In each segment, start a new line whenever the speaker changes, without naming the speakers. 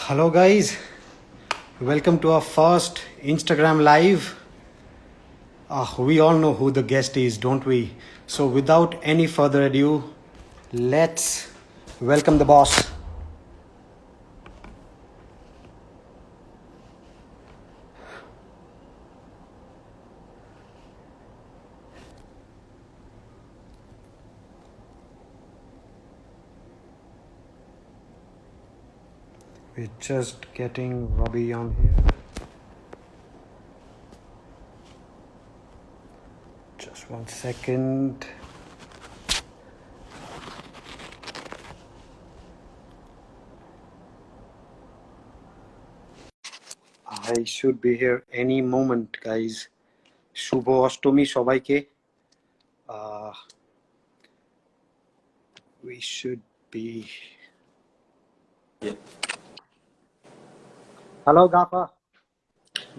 Hello guys, welcome to our first Instagram live. We all know who the guest is, don't we? So without any further ado, let's welcome the boss. We're just getting Robbie on here. Just 1 second. I should be here any moment, guys. শুভ অষ্টমী সবাইকে. We should be.
Yeah.
Hello, Gaffer.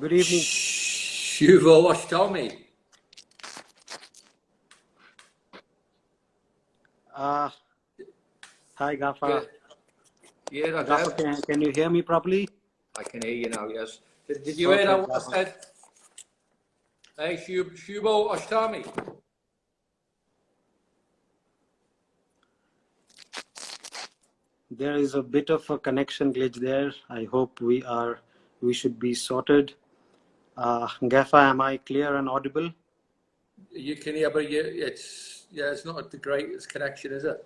Good evening.
You've watched Tommy.
Hi, Gaffer.
Yeah,
Gaffer, can you hear me properly?
I can hear you now, yes. Did you hear what I said? Hey, Shubo Ashtami.
There is a bit of a connection glitch there. I hope we should be sorted. Gaffer, am I clear and audible?
You can hear, but it's not the greatest connection, is it?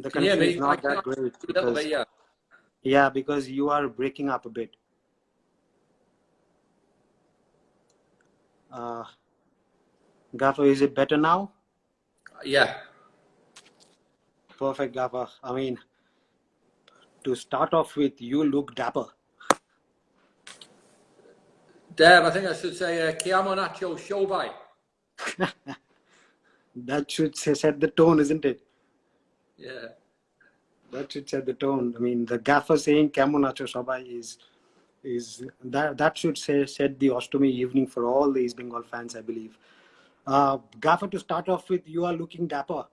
The connection is not that great because, yeah, because you are breaking up a bit. Gaffer, is it better now?
Yeah.
Perfect, Gaffer. I mean, to start off with, you look dapper.
Deb, I think I should say Chiamo Nacho Shobai.
That should set the tone, isn't it?
Yeah.
That should set the tone. I mean, the Gaffer saying Chiamo Nacho Shobai is that should set the Ostomy evening for all the Eastbengal fans, I believe. Gaffer, to start off with, you are looking dapper.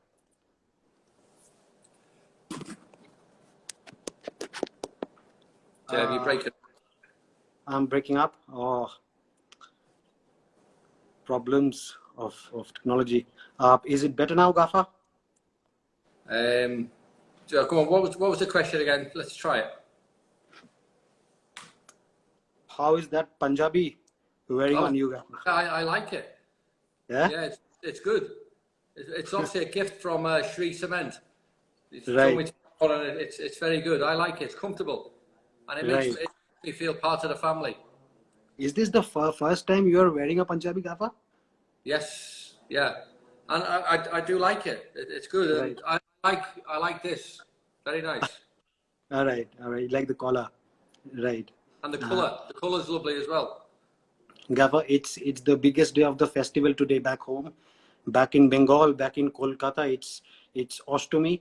Deb, you break it.
I'm breaking up. Oh, problems of technology. Is it better now, Gaffer?
So come on, what was the question again? Let's try it.
How is that Punjabi wearing on you, Gaffer?
I like it.
Yeah?
Yeah, it's good. It's obviously a gift from Sri Cement.
Right.
It's very good. I like it. It's comfortable. And it makes me feel part of the family.
Is this the first time you are wearing a Punjabi, Gaffer?
Yes, yeah. And I do like it. It's good.
Right.
And I like this. Very nice.
All right. Like the collar. Right.
And the color's lovely as well.
Gaffer, it's the biggest day of the festival today back home. Back in Bengal, back in Kolkata, it's Ostomy,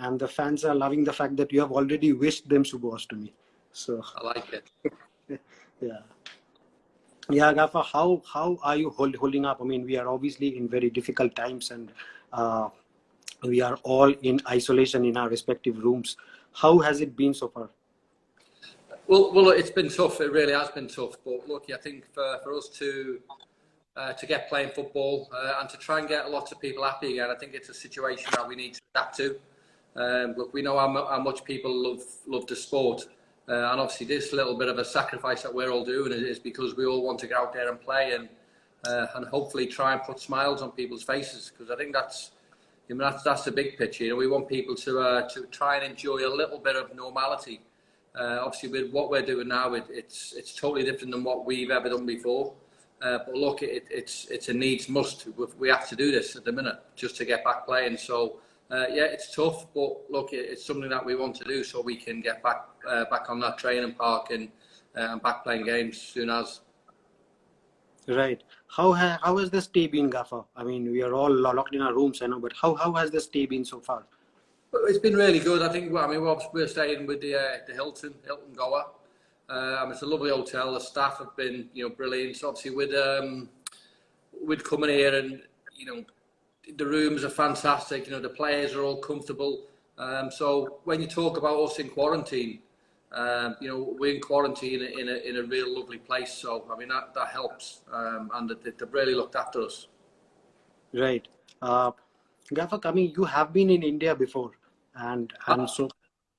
and the fans are loving the fact that you have already wished them Shubh Ostomy. So
I like it.
Yeah, Gaffer, how are you holding up? I mean, we are obviously in very difficult times, and we are all in isolation in our respective rooms. How has it been so far?
Well, it's been tough. It really has been tough. But look, I think for us to get playing football and to try and get lots of people happy again, I think it's a situation that we need to adapt to. Look, we know how much people love the sport. And obviously this little bit of a sacrifice that we're all doing is because we all want to get out there and play and hopefully try and put smiles on people's faces, because I think that's the big picture. You know, we want people to try and enjoy a little bit of normality. Obviously with what we're doing now, it's totally different than what we've ever done before. But look, it's a needs must. We have to do this at the minute just to get back playing. So yeah, it's tough, but look, it's something that we want to do so we can get back on that training park and back playing games soon as.
Right. How has the stay been, Gaffer? I mean, we are all locked in our rooms, I know, but how has the stay been so far?
It's been really good. I think. I mean, we're staying with the Hilton Goa. It's a lovely hotel. The staff have been, brilliant. So obviously, with coming here and the rooms are fantastic. The players are all comfortable. So when you talk about us in quarantine, You know, we're in quarantine in a real lovely place, so I mean that helps, and they've really looked after us.
Right. Gaffer, coming, you have been in India before, and so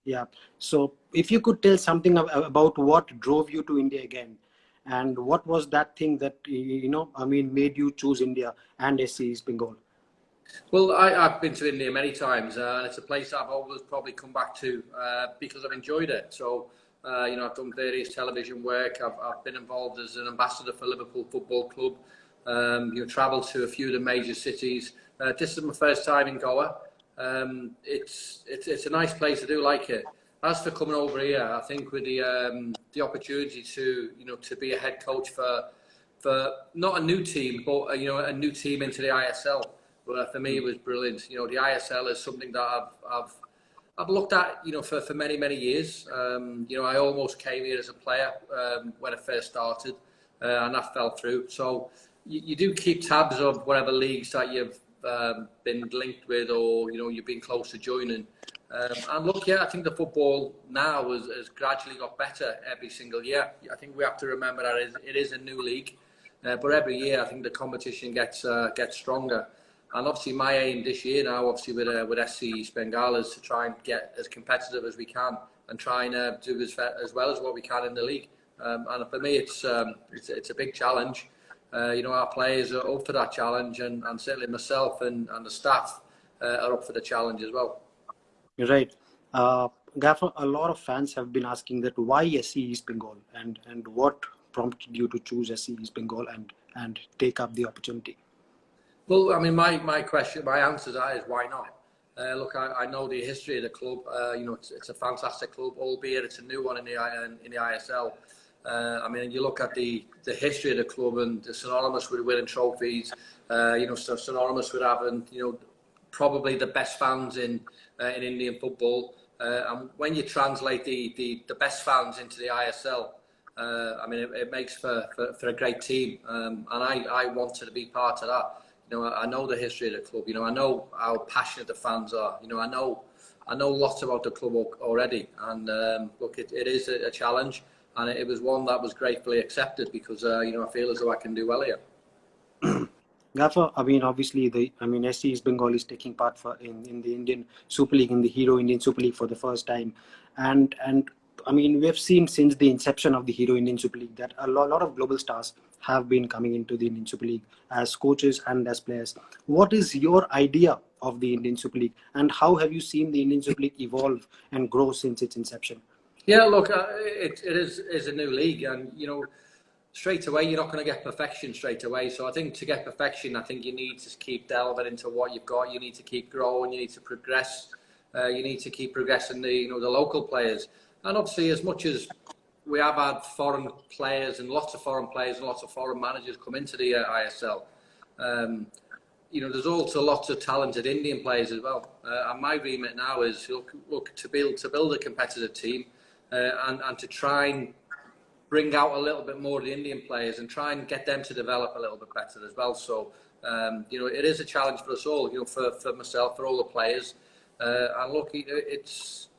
yeah. So if you could tell something about what drove you to India again, and what was that thing that I mean, made you choose India and SC East Bengal?
Well, I've been to India many times, and it's a place I've always probably come back to because I've enjoyed it. So, you know, I've done various television work. I've been involved as an ambassador for Liverpool Football Club. You know, travelled to a few of the major cities. This is my first time in Goa. It's a nice place. I do like it. As for coming over here, I think with the opportunity to be a head coach for not a new team, but a new team into the ISL. But for me, it was brilliant. You know, the ISL is something that I've looked at, for many years. You know, I almost came here as a player when I first started, and that fell through. So you do keep tabs of whatever leagues that you've been linked with, or you've been close to joining. And look, yeah, I think the football now has gradually got better every single year. I think we have to remember that it is a new league, but every year I think the competition gets stronger. And obviously my aim this year now, obviously with SC East Bengal, is to try and get as competitive as we can and try and do as well as what we can in the league. And for me, it's a big challenge. Our players are up for that challenge, and certainly myself and the staff are up for the challenge as well.
Right. Gaffer, a lot of fans have been asking that why SC East Bengal, and what prompted you to choose SC East Bengal and take up the opportunity?
Well, I mean, my answer to that is why not? Look, I know the history of the club. It's a fantastic club, albeit it's a new one in the ISL. I mean, you look at the history of the club, and it's synonymous with winning trophies. Synonymous with having probably the best fans in Indian football. And when you translate the best fans into the ISL, I mean, it makes for a great team. And I wanted to be part of that. I know the history of the club. I know how passionate the fans are. I know lots about the club already. And look, it is a challenge, and it was one that was gratefully accepted because I feel as though I can do well here.
Gaffer, I mean, obviously, SC East Bengal is taking part in the Indian Super League, in the Hero Indian Super League for the first time, and I mean, we have seen since the inception of the Hero Indian Super League that a lot of global stars have been coming into the Indian Super League as coaches and as players. What is your idea of the Indian Super League, and how have you seen the Indian Super League evolve and grow since its inception?
Yeah, look, it is a new league, and straight away you're not going to get perfection straight away. So I think to get perfection, I think you need to keep delving into what you've got. You need to keep growing. You need to progress. You need to keep progressing the local players. And obviously, as much as we have had foreign players and lots of foreign players and lots of foreign managers come into the ISL, there's also lots of talented Indian players as well. And my remit now is look to build a competitive team and to try and bring out a little bit more of the Indian players and try and get them to develop a little bit better as well. So, it is a challenge for us all, for myself, for all the players. And look, it's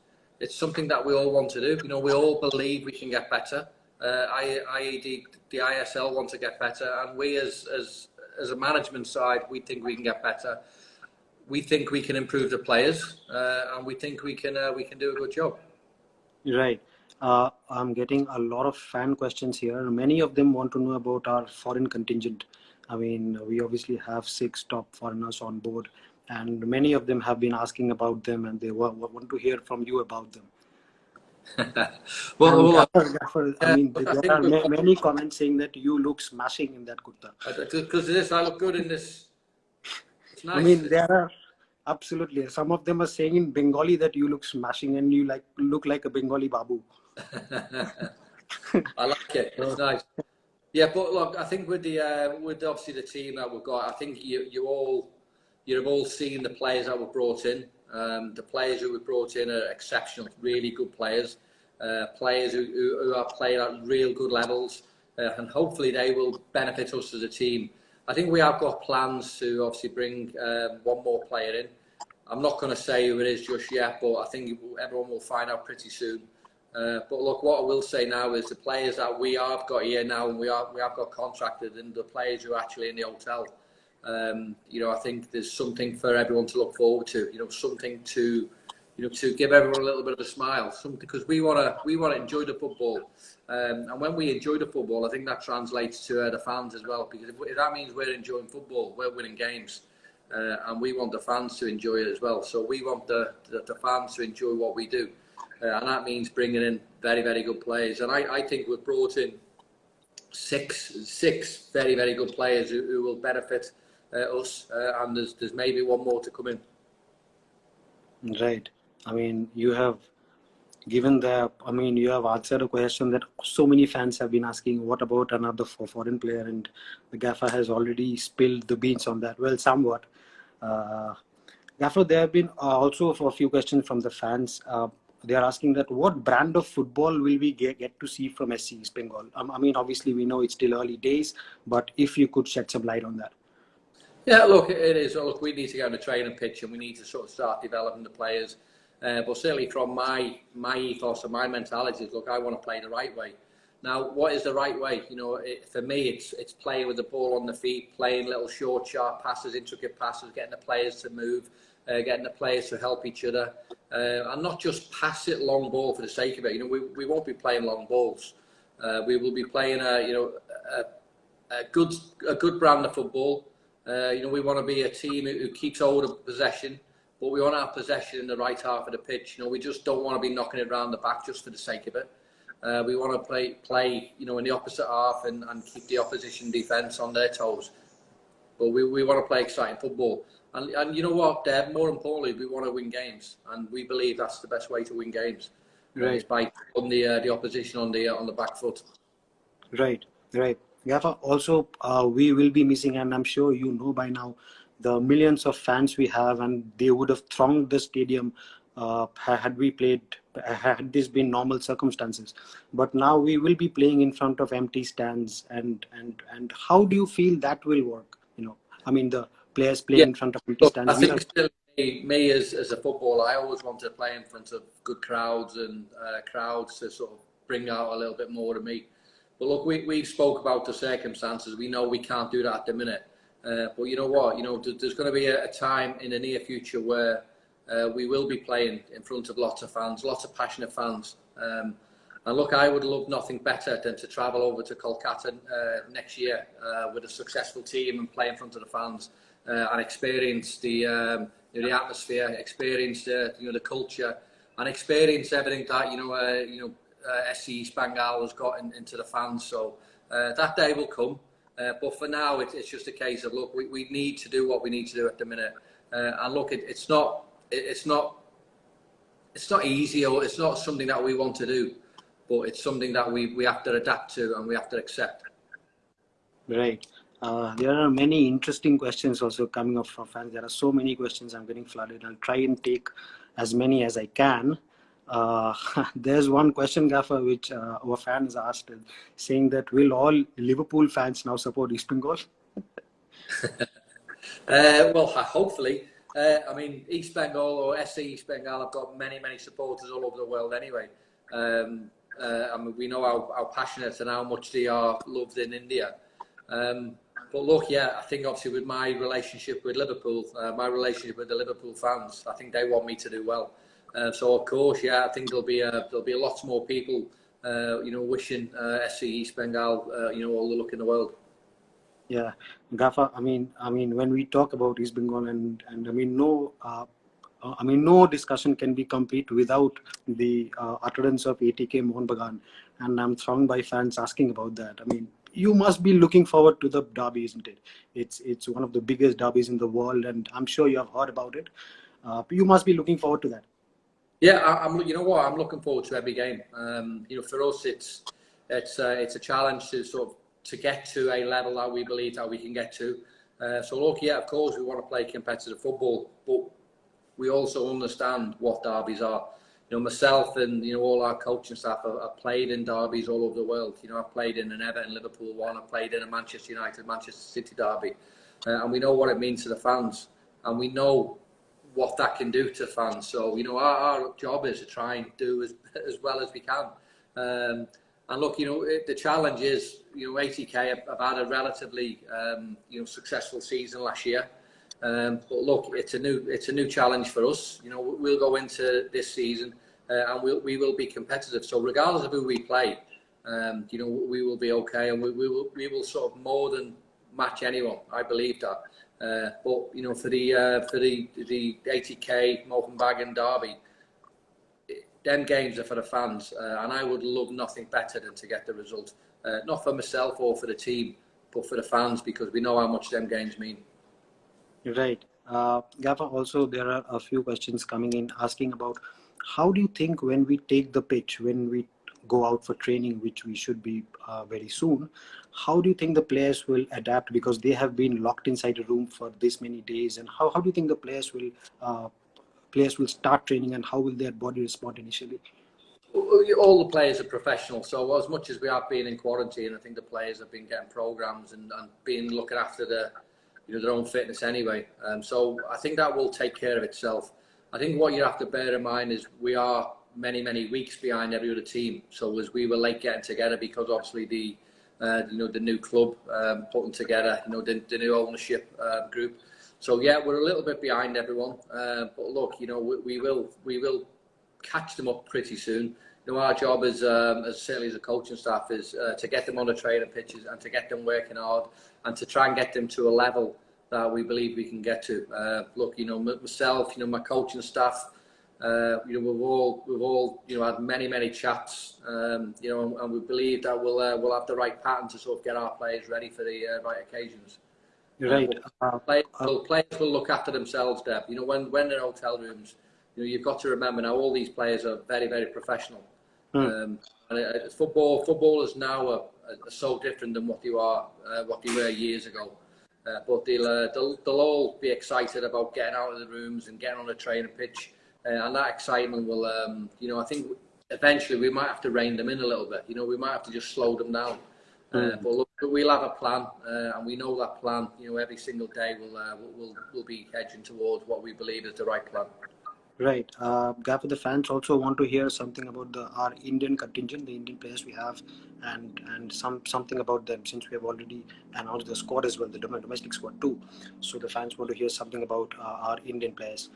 something that we all want to do. We all believe we can get better. The ISL want to get better, and we as a management side, we think we can get better. We think we can improve the players, and we think we can do a good job.
Right. I'm getting a lot of fan questions here. Many of them want to know about our foreign contingent. I mean, we obviously have 6 top foreigners on board, and many of them have been asking about them, and they want to hear from you about them. Gaffer, I mean, there are many comments saying that you look smashing in that kurta.
Because of this, I look good in this. It's nice.
I mean, there are absolutely. Some of them are saying in Bengali that you look smashing and you look like a Bengali babu.
I like it. It's nice. Yeah, but look, I think with obviously the team that we've got, I think you've all seen the players that were brought in. The players who were brought in are exceptional, really good players. Players who are playing at real good levels, and hopefully they will benefit us as a team. I think we have got plans to obviously bring one more player in. I'm not going to say who it is just yet, but I think everyone will find out pretty soon. But look, what I will say now is the players that we have got here now, and we have got contracted, and the players who are actually in the hotel. I think there's something for everyone to look forward to. Something to give everyone a little bit of a smile. Something, because we want to enjoy the football, and when we enjoy the football, I think that translates to the fans as well. Because if that means we're enjoying football, we're winning games, and we want the fans to enjoy it as well. So we want the fans to enjoy what we do, and that means bringing in very, very good players. And I think we've brought in six very, very good players who will benefit us, and there's maybe one more to come in.
Right. I mean, you have you have answered a question that so many fans have been asking, what about another foreign player? And the gaffer has already spilled the beans on that. Well, somewhat. Gaffer, there have been also a few questions from the fans. They are asking that what brand of football will we get to see from SC East Bengal? Obviously we know it's still early days, but if you could shed some light on that.
Yeah, look, it is. Look, we need to get on the training pitch and we need to sort of start developing the players. But certainly from my ethos and my mentality, look, I want to play the right way. Now, what is the right way? For me, it's playing with the ball on the feet, playing little short, sharp passes, intricate passes, getting the players to move, getting the players to help each other, and not just pass it long ball for the sake of it. We won't be playing long balls. We will be playing a good brand of football. We want to be a team who keeps hold of possession, but we want to have possession in the right half of the pitch. We just don't want to be knocking it around the back just for the sake of it. We want to play in the opposite half and keep the opposition defence on their toes. But we want to play exciting football. And you know what, Deb? More importantly, we want to win games, and we believe that's the best way to win games. Right. Is by putting the opposition on the back foot.
Right. Gaffer, also we will be missing, and I'm sure you know by now, the millions of fans we have, and they would have thronged the stadium had this been normal circumstances. But now we will be playing in front of empty stands, and how do you feel that will work? The players playing in front of empty stands.
I think still me as a footballer, I always want to play in front of good crowds and crowds to sort of bring out a little bit more of me. But look, we spoke about the circumstances. We know we can't do that at the minute. But you know what? There's going to be a time in the near future where we will be playing in front of lots of fans, lots of passionate fans. And look, I would love nothing better than to travel over to Kolkata next year with a successful team and play in front of the fans and experience the atmosphere, experience the culture, and experience everything that SC Eastbengal has got into the fans. So that day will come. But for now, it's just a case of, look, we need to do what we need to do at the minute. And look, it's not easy, or it's not something that we want to do, but it's something that we have to adapt to and we have to accept.
Right. There are many interesting questions also coming up from fans. There are so many questions. I'm getting flooded. I'll try and take as many as I can. There's one question, Gaffer, which our fans asked, saying that will all Liverpool fans now support Eastbengal?
Well, hopefully. Eastbengal or SC Eastbengal have got many, many supporters all over the world anyway. We know how passionate and how much they are loved in India. But look, I think obviously with my relationship with Liverpool, my relationship with the Liverpool fans, I think they want me to do well. So of course, I think there'll be lots more people, wishing SC Eastbengal, all the luck in the world.
Yeah, Gaffer. When we talk about Eastbengal, and no discussion can be complete without the utterance of ATK mohunbagan, and I'm thronged by fans asking about that. You must be looking forward to the derby, isn't it? It's one of the biggest derbies in the world, and I'm sure you have heard about it. You must be looking forward to that.
Yeah, I'm looking forward to every game. For us, it's a challenge to get to a level that we believe that we can get to. So look, of course, we want to play competitive football, but we also understand what derbies are. Myself and all our coaching staff have played in derbies all over the world. I've played in an Everton Liverpool one. I've played in a Manchester United Manchester City derby, and we know what it means to the fans, and we know what that can do to fans. So, our job is to try and do as well as we can. And look, the challenge is, 80k have had a relatively, successful season last year. But look, it's a new challenge for us. We'll go into this season and we will be competitive. So regardless of who we play, we will be okay, and we will sort of more than match anyone. I believe that. But for the 80k Mohunbagan derby, them games are for the fans, and I would love nothing better than to get the result, not for myself or for the team, but for the fans, because we know how much them games mean.
Right. Gaffer, also there are a few questions coming in asking about how do you think when we take the pitch, when we go out for training, which we should be very soon, how do you think the players will adapt, because they have been locked inside a room for this many days, and how do you think the players will start training, and how will their body respond initially?
All the players are professional, so as much as we have been in quarantine, I think the players have been getting programs and been looking after their own fitness anyway. So I think that will take care of itself. I think what you have to bear in mind is we are many weeks behind every other team. So as we were late getting together, because obviously the new club putting together, the new ownership group. So yeah, we're a little bit behind everyone. But look, we will catch them up pretty soon. Our job as certainly as a coaching staff is to get them on the training pitches and to get them working hard and to try and get them to a level that we believe we can get to. Look, myself, my coaching staff, we've all had many chats, and we believe that we'll have the right pattern to sort of get our players ready for the right occasions.
Right.
Players will look after themselves, Deb. When they're in hotel rooms, you've got to remember now all these players are very professional. And footballers now are so different than what they were years ago. But they'll all be excited about getting out of the rooms and getting on the training pitch, and that excitement will, I think eventually we might have to rein them in a little bit. We might have to just slow them down. But look, we'll have a plan, and we know that plan. Every single day we'll be hedging towards what we believe is the right plan.
Right. Gaffer, the fans also want to hear something about our Indian contingent, the Indian players we have, and something about them, since we have already announced the squad as well, the domestic squad too. So the fans want to hear something about our Indian players.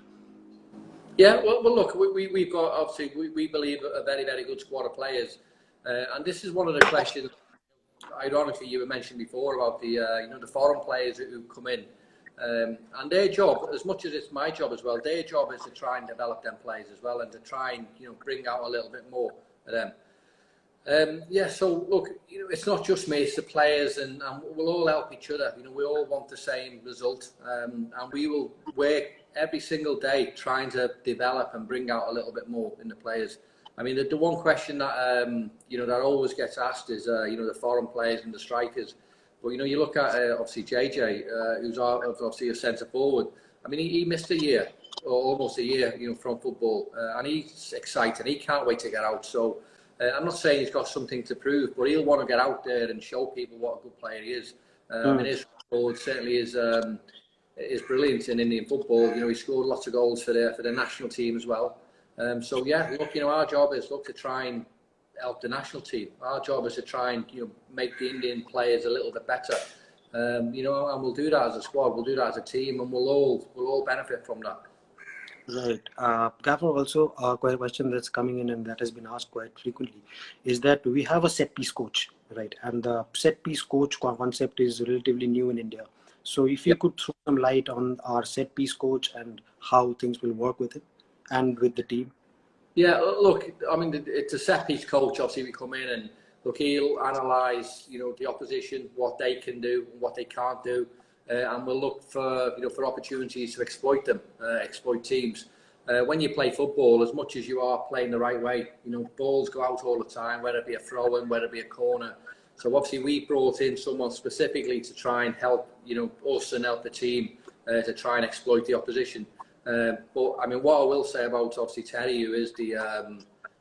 Yeah, well look, we've got, obviously, we believe a very good squad of players. And this is one of the questions, ironically, you were mentioned before about the the foreign players who come in. And their job, as much as it's my job as well, their job is to try and develop them players as well, and to try and bring out a little bit more of them. So look, it's not just me, it's the players, and we'll all help each other. We all want the same result, and we will work every single day trying to develop and bring out a little bit more in the players. I mean, the one question that that always gets asked is the foreign players and the strikers. But you look at obviously JJ, who's obviously a centre forward. I mean, he missed a year or almost a year, from football, and he's excited. He can't wait to get out. So I'm not saying he's got something to prove, but he'll want to get out there and show people what a good player he is. I mean, his forward certainly is brilliant in Indian football. He scored lots of goals for the national team as well. So yeah, look, our job is to try and help the national team. Our job is to try and make the Indian players a little bit better, and we'll do that as a squad, we'll do that as a team, and we'll all benefit from that.
Right. Gaffer, also a question that's coming in and that has been asked quite frequently is that we have a set piece coach, right? And the set piece coach concept is relatively new in India. So if you could throw some light on our set piece coach and how things will work with it and with the team.
Yeah, look, I mean, it's a set-piece coach. Obviously, we come in and look, he'll analyse, the opposition, what they can do, what they can't do, and we'll look for, for opportunities to exploit them, exploit teams. When you play football, as much as you are playing the right way, balls go out all the time, whether it be a throw-in, whether it be a corner. So obviously, we brought in someone specifically to try and help, us and help the team to try and exploit the opposition. But I mean, what I will say about obviously Terry, who is the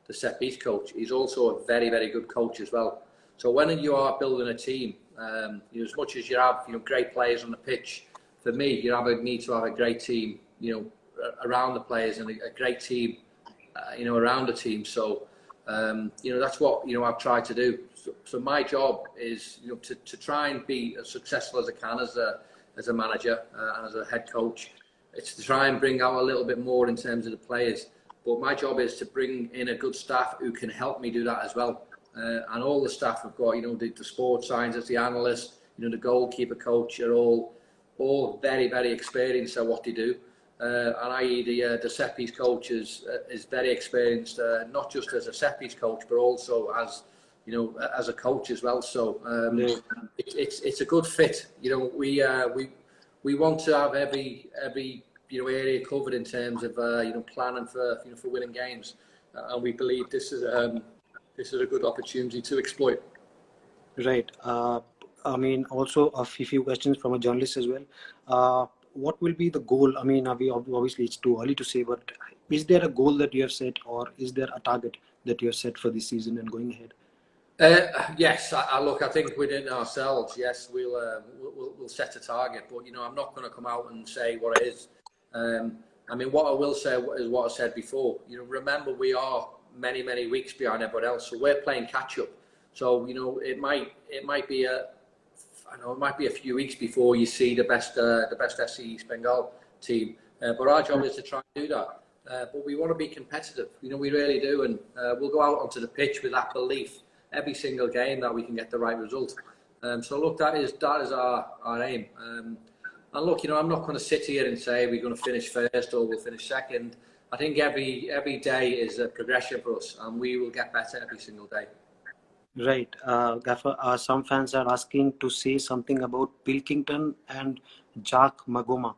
set piece coach, he's also a very good coach as well. So when you are building a team, as much as you have great players on the pitch, for me you need to have a great team, around the players and a great team, around the team. So, that's what, I've tried to do. So my job is, to try and be as successful as I can as a manager and as a head coach. It's to try and bring out a little bit more in terms of the players. But my job is to bring in a good staff who can help me do that as well. And all the staff we've got, the sports scientists, the analysts, the goalkeeper coach are all very, very experienced at what they do. And i.e. the set piece coach is very experienced, not just as a set piece coach, but also as as a coach as well. So it's a good fit. We want to have every area covered in terms of planning for winning games, and we believe this is a good opportunity to exploit.
Right. Also a few questions from a journalist as well. What will be the goal? Obviously it's too early to say, but is there a goal that you have set, or is there a target that you have set for this season and going ahead?
Yes, I think within ourselves, yes, we'll set a target, but I'm not going to come out and say what it is. What I will say is what I said before. Remember, we are many weeks behind everyone else, so we're playing catch up. So it might be a few weeks before you see the best FC East Bengal team, but our job is to try and do that. But we want to be competitive, we really do, and we'll go out onto the pitch with that belief every single game that we can get the right result. So look, that is our aim. And look, I'm not going to sit here and say we're going to finish first or we'll finish second. I think every day is a progression for us, and we will get better every single day.
Right. Gaffer, some fans are asking to say something about Pilkington and Jack Magoma.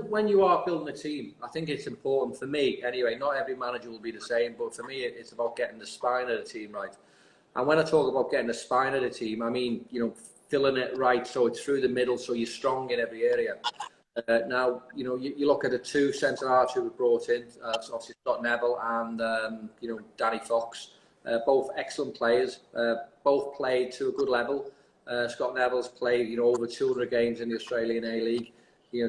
When you are building a team, I think it's important for me anyway. Not every manager will be the same, but for me, it's about getting the spine of the team right. And when I talk about getting the spine of the team, I mean filling it right so it's through the middle, so you're strong in every area. Now you look at the two centre halves who were brought in. So obviously Scott Neville and Danny Fox, both excellent players. Both played to a good level. Scott Neville's played, over 200 games in the Australian A-League.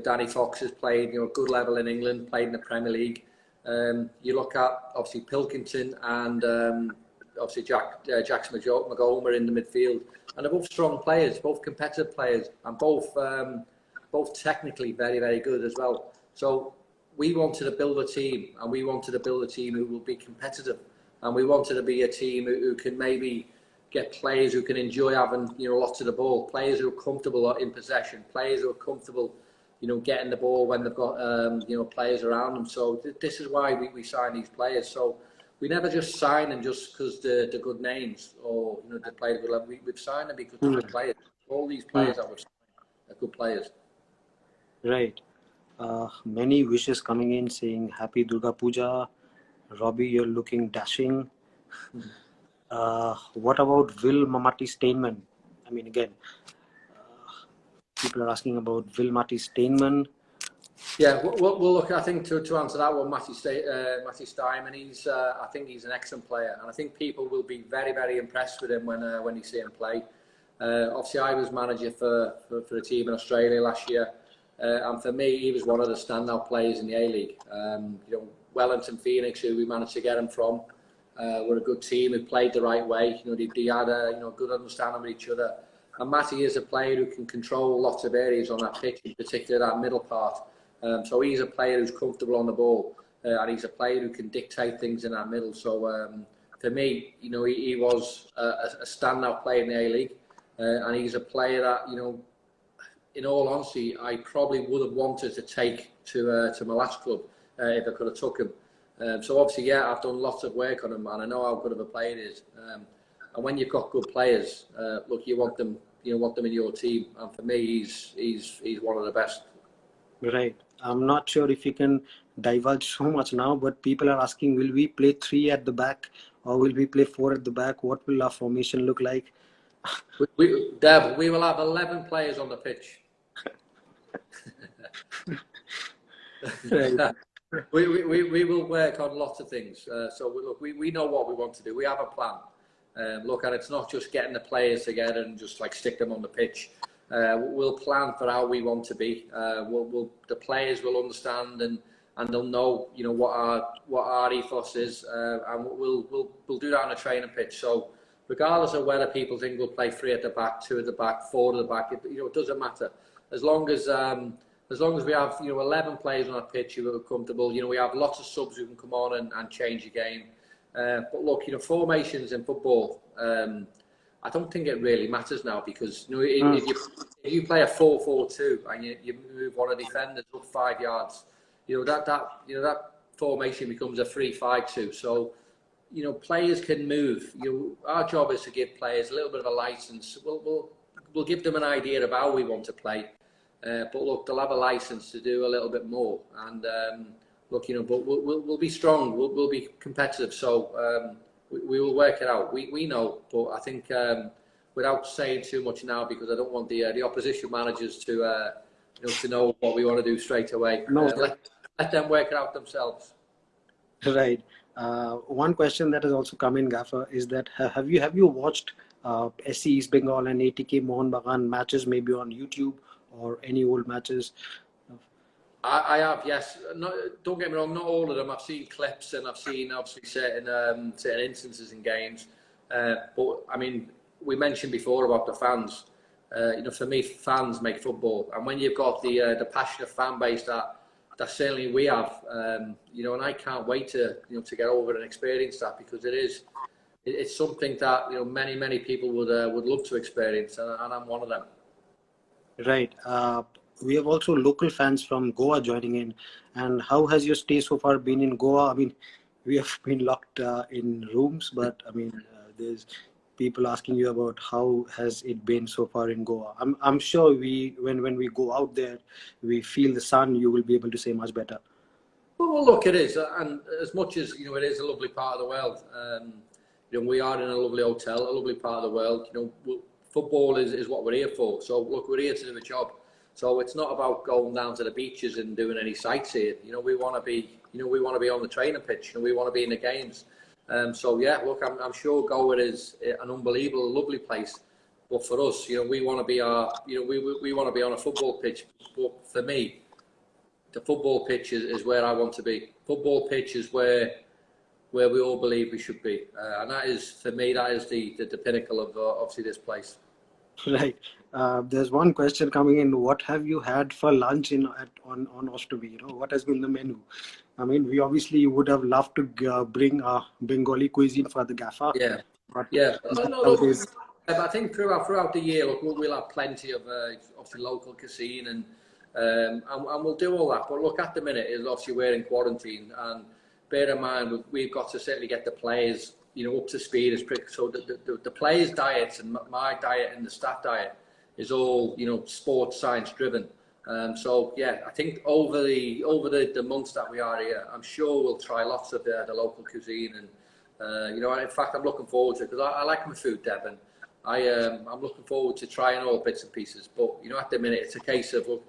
Danny Fox has played, a good level in England, played in the Premier League. You look at, obviously, Pilkington and obviously Jackson Magoma in the midfield. And they're both strong players, both competitive players, and both technically very, very good as well. So we wanted to build a team, and we wanted to build a team who will be competitive. And we wanted to be a team who can maybe get players who can enjoy having lots of the ball, players who are comfortable in possession, players who are comfortable getting the ball when they've got players around them. So this is why we sign these players. So we never just sign them just because they're good names or they play good level. We've signed them because they're good players. All these players that we've signed are good players.
Right. Many wishes coming in saying Happy Durga Puja. Robbie, you're looking dashing. What about Will Mamati Stainman? Again, people are asking about Will Mati Stainman.
Yeah, well, look, I think to answer that one, Matty Stainman, I think he's an excellent player, and I think people will be very, very impressed with him when they see him play. Obviously, I was manager for a team in Australia last year, and for me, he was one of the standout players in the A-League. Wellington Phoenix, who we managed to get him from, were a good team who played the right way. They had a good understanding with each other. And Matty is a player who can control lots of areas on that pitch, in particular that middle part. So he's a player who's comfortable on the ball, and he's a player who can dictate things in that middle. So for me, he was a standout player in the A-League, and he's a player that, in all honesty, I probably would have wanted to take to my last club if I could have took him. So obviously, yeah, I've done lots of work on him, and I know how good of a player he is. And when you've got good players, look, you want them in your team. And for me, he's one of the best.
Right. I'm not sure if you can divulge so much now, but people are asking, will we play 3 at the back or will we play 4 at the back? What will our formation look like?
Dev, we will have 11 players on the pitch.
Right.
We will work on lots of things. So look, we know what we want to do. We have a plan. Look, and it's not just getting the players together and just stick them on the pitch. We'll plan for how we want to be. The players will understand and they'll know, you know, what our ethos is, and we'll do that on a training pitch. So regardless of whether people think we'll play 3 at the back, 2 at the back, 4 at the back, it doesn't matter. As long as we have, you know, 11 players on our pitch who are comfortable, you know, we have lots of subs who can come on and change the game. But look, you know, formations in football, I don't think it really matters now, because, you know, if you play a 4-4-2 and you move one of the defenders up 5 yards, you know, that formation becomes a 3-5-2. So, you know, players can move. Our job is to give players a little bit of a license. We'll give them an idea of how we want to play, but look, they'll have a license to do a little bit more. And look, you know, but we'll be strong. We'll be competitive. So we will work it out. We know, but I think without saying too much now, because I don't want the opposition managers to you know, to know what we want to do straight away.
No.
Let them work it out themselves.
Right. One question that has also come in, Gaffer, is that have you watched SC Eastbengal and ATK Mohunbagan matches, maybe on YouTube or any old matches?
I have, yes. Don't get me wrong, not all of them. I've seen clips and I've seen obviously certain instances in games. But I mean, we mentioned before about the fans. You know, for me, fans make football, and when you've got the passionate fan base that certainly we have, you know, and I can't wait to get over and experience that, because it's something that, you know, many people would love to experience, and I'm one of them.
Right. We have also local fans from Goa joining in. And how has your stay so far been in Goa? I mean, we have been locked in rooms, but I mean, there's people asking you about how has it been so far in Goa. I'm sure when we go out there, we feel the sun, you will be able to say much better.
Well, look, it is, and as much as, you know, it is a lovely part of the world. You know, we are in a lovely hotel, a lovely part of the world. You know, football is what we're here for. So look, we're here to do a job. So it's not about going down to the beaches and doing any sightseeing. You know, we want to be on the training pitch, and we want to be in the games. So yeah, look, I'm sure Goa is an unbelievable, lovely place. But for us, you know, we want to be we want to be on a football pitch. But for me, the football pitch is where I want to be. Football pitch is where we all believe we should be, and that is, for me, that is the pinnacle of obviously this place.
Right. There's one question coming in. What have you had for lunch on Ostomy? You know, what has been the menu? I mean, we obviously would have loved to bring Bengali cuisine for the gaffer.
Yeah.
But
yeah. Look, I think throughout the year, look, we'll have plenty of obviously local cuisine, and we'll do all that. But look, at the minute, is obviously we're in quarantine, and bear in mind we've got to certainly get the players, you know, up to speed as quick. So the players' diets and my diet and the staff diet is all, you know, sports science driven. So yeah, I think over the months that we are here, I'm sure we'll try lots of the local cuisine, and you know, in fact, I'm looking forward to it, because I like my food, Deb, and I'm looking forward to trying all bits and pieces. But you know, at the minute, it's a case of, look,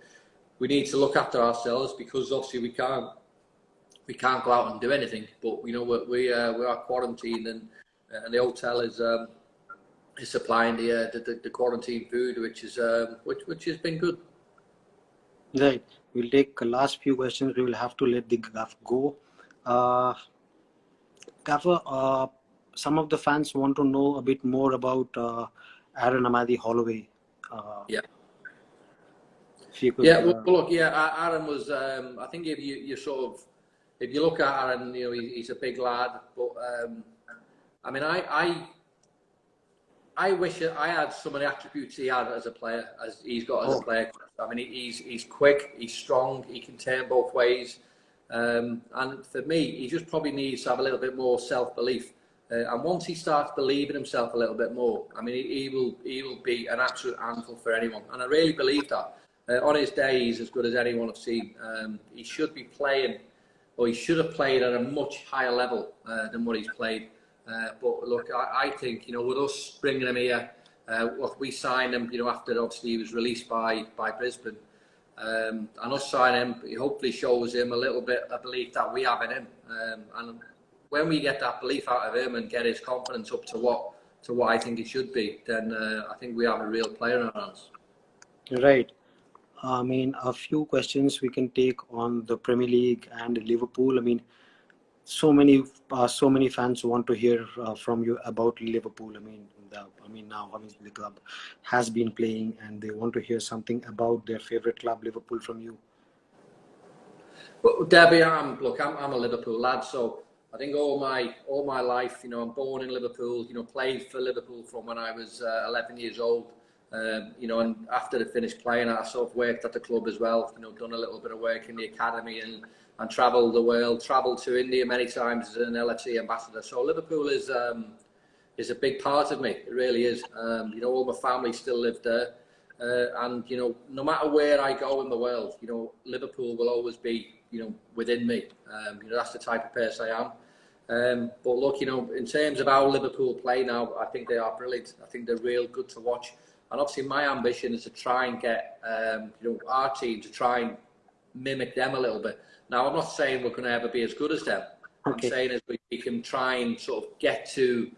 we need to look after ourselves, because obviously we can't go out and do anything. But you know, we are quarantined, and the hotel is supplying the quarantine food, which has been good.
Right. We'll take the last few questions. We will have to let the Gaffer go. Gaffer, some of the fans want to know a bit more about Aaron Ahmadi Holloway.
Yeah.
If you could,
yeah. Well, look, yeah. Aaron was. I think if you look at Aaron, you know, he's a big lad. But I mean, I wish I had some of the attributes he had as a player, as he's got as a player. I mean, he's quick, he's strong, he can turn both ways. And for me, he just probably needs to have a little bit more self-belief. And once he starts believing himself a little bit more, I mean, he will be an absolute handful for anyone. And I really believe that. On his day, he's as good as anyone I've seen. He should be playing, or he should have played at a much higher level than what he's played. But look, I think, you know, with us bringing him here, look, we signed him, you know, after obviously he was released by Brisbane. And us signing him, it hopefully shows him a little bit of belief that we have in him. And when we get that belief out of him and get his confidence up to what I think it should be, then I think we have a real player in our hands.
Right. I mean, a few questions we can take on the Premier League and Liverpool. I mean, so many fans want to hear from you about Liverpool. I mean now obviously the club has been playing, and they want to hear something about their favorite club, Liverpool, from you.
But Debbie, I'm a Liverpool lad, so I think all my life, you know, I'm born in Liverpool, you know, played for Liverpool from when I was 11 years old, you know, and after I finished playing, I sort of worked at the club as well, you know, done a little bit of work in the academy and travelled the world, travelled to India many times as an LFC ambassador. So Liverpool is a big part of me. It really is. You know, all my family still live there. And, you know, no matter where I go in the world, you know, Liverpool will always be, you know, within me. You know, that's the type of person I am. But look, you know, in terms of how Liverpool play now, I think they are brilliant. I think they're real good to watch. And obviously my ambition is to try and get, you know, our team to try and mimic them a little bit. Now, I'm not saying we're going to ever be as good as them. I'm
Okay.
saying is we can try and sort of get to,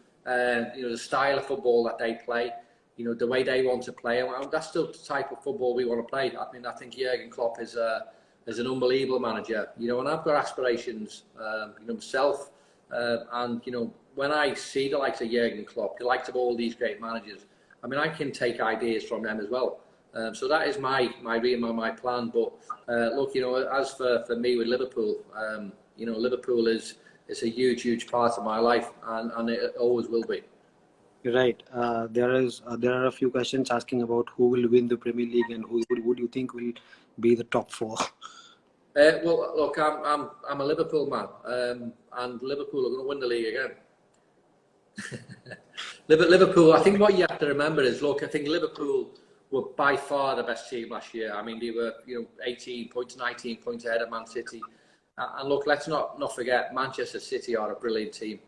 you know, the style of football that they play, you know, the way they want to play. And that's still the type of football we want to play. I mean, I think Jurgen Klopp is an unbelievable manager, you know, and I've got aspirations, you know, myself. And, you know, when I see the likes of Jurgen Klopp, the likes of all these great managers, I mean, I can take ideas from them as well. So that is my plan. But look, you know, as for me with Liverpool, you know, Liverpool is a huge part of my life, and it always will be.
Right. There are a few questions asking about who will win the Premier League and who would you think will be the top four.
Well, look, I'm a Liverpool man, and Liverpool are going to win the league again. Liverpool, I think what you have to remember is, look, I think Liverpool were by far the best team last year. I mean, they were, you know, 18 points, 19 points ahead of Man City. And look, let's not forget, Manchester City are a brilliant team.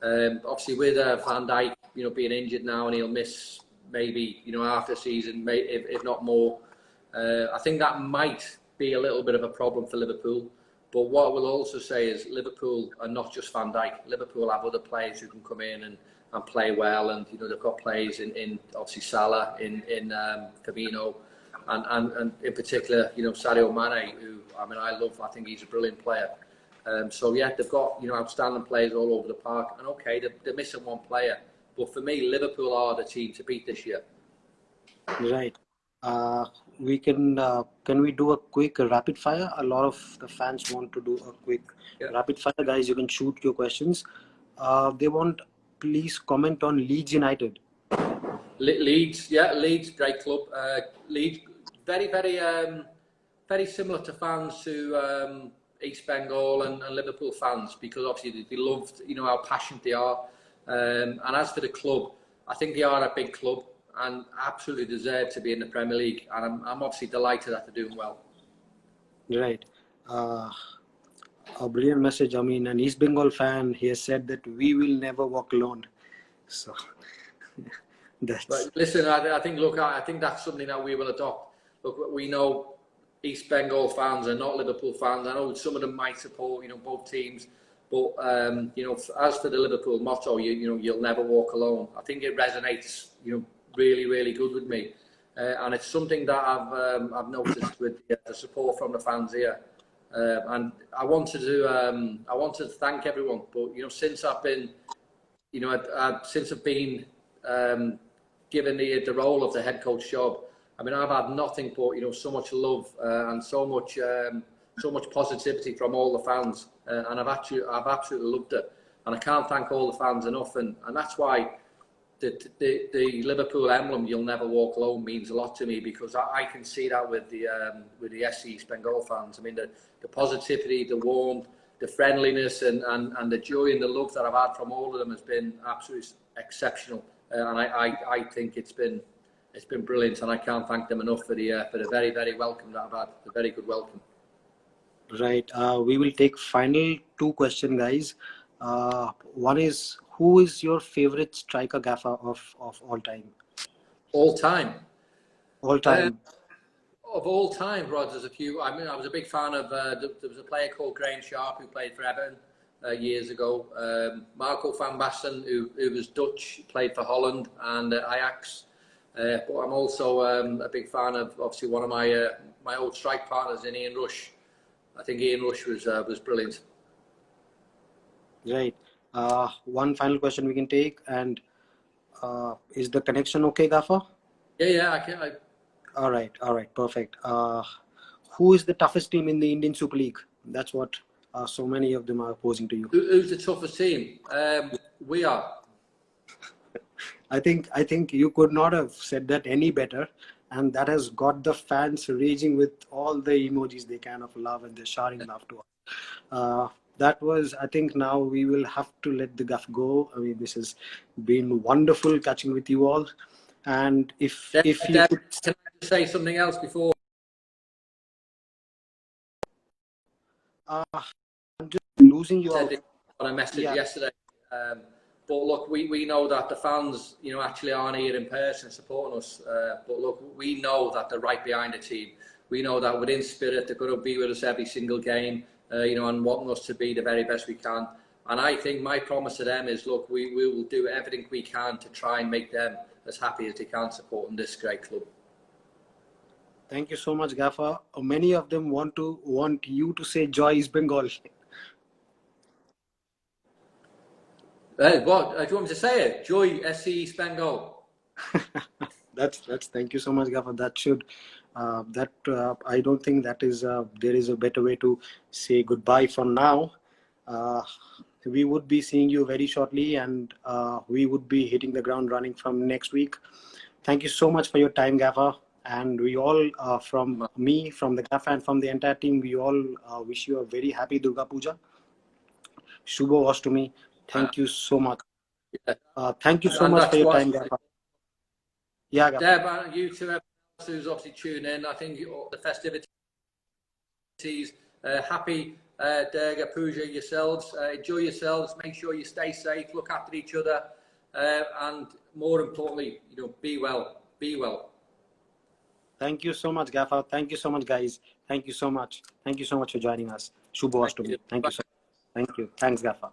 Obviously, with Van Dijk, you know, being injured now, and he'll miss maybe, you know, half the season, if not more. I think that might be a little bit of a problem for Liverpool. But what I will also say is Liverpool are not just Van Dijk. Liverpool have other players who can come in and play well, and you know they've got players in obviously Salah, in Firmino, and in particular, you know, Sadio Mane, who I mean I love. I think he's a brilliant player. So yeah, they've got, you know, outstanding players all over the park, and okay, they're missing one player, but for me, Liverpool are the team to beat this year.
Right. We can we do a quick rapid fire? A lot of the fans want to do a quick
Yeah.
rapid fire. Guys, you can shoot your questions. They want, please comment on Leeds United.
Leeds, yeah, Leeds, great club. Leeds, very similar to fans to East Bengal and Liverpool fans, because obviously they loved, you know, how passionate they are. And as for the club, I think they are a big club and absolutely deserve to be in the Premier League. And I'm obviously delighted that they're doing well.
Right. A brilliant message. I mean, an East Bengal fan, he has said that we will never walk alone. So that's
But listen, I think, look, I think that's something that we will adopt. Look, we know East Bengal fans are not Liverpool fans. I know some of them might support, you know, both teams, but you know, as for the Liverpool motto, you know, you'll never walk alone. I think it resonates, you know, really good with me, and it's something that I've noticed with the support from the fans here. And I wanted to thank everyone, but you know, since I've been, you know, since I've been given the role of the head coach job, I mean, I've had nothing but, you know, so much love and so much positivity from all the fans, and I've absolutely loved it, and I can't thank all the fans enough, and that's why the Liverpool emblem, "You'll never walk alone," means a lot to me, because I can see that with the SC East Bengal fans. I mean, the positivity, the warmth, the friendliness, and the joy and the love that I've had from all of them has been absolutely exceptional, and I think it's been brilliant, and I can't thank them enough for the very welcome that I've had, a very good welcome.
right. We will take final two questions, guys. One is, who is your favorite striker gaffer of all time?
All time.
All time.
Of all time, Rod, there's a few. I mean, I was a big fan of, there was a player called Graham Sharp who played for Everton years ago. Marco van Basten, who was Dutch, played for Holland and Ajax. But I'm also a big fan of obviously one of my old strike partners in Ian Rush. I think Ian Rush was brilliant.
Right. One final question we can take, and is the connection okay, Gaffer?
Yeah,
All right, perfect. Who is the toughest team in the Indian Super League? That's what so many of them are posing to you.
Who's the toughest team? We are.
I think you could not have said that any better, and that has got the fans raging with all the emojis they kind of love, and they're shouting love to us. That was, I think now we will have to let the guff go. I mean, this has been wonderful catching with you all. And if you could...
Can I just say something else before?
I'm just losing you
Said
out.
this on a message yesterday. But look, we know that the fans, actually aren't here in person supporting us. But look, we know that they're right behind the team. We know that within spirit, they're going to be with us every single game, and wanting us to be the very best we can. And I think my promise to them is, look, we will do everything we can to try and make them as happy as they can supporting this great club.
Thank you so much, Gaffer. Many of them want you to say Joy Eastbengal.
What do you want me to say it? Joy SC Eastbengal.
That's thank you so much, Gaffer. That should I don't think that is there is a better way to say goodbye for now. We would be seeing you very shortly, and we would be hitting the ground running from next week. Thank you so much for your time, Gaffer. And we all, from me, from the Gaffer, and from the entire team, we all wish you a very happy Durga Puja. Shubho Ashtami. Thank you so much. Thank you so much for your time, Gaffer. Yeah, Gaffer.
Deb, and you to everyone else who's obviously tuned in. I think the festivities, happy Durga Puja yourselves. Enjoy yourselves. Make sure you stay safe. Look after each other. And more importantly, be well. Be well.
Thank you so much, Gaffer. Thank you so much, guys. Thank you so much. Thank you so much for joining us. Shubho Ashtami. Thank you so much. Thank you. Thanks, Gaffer.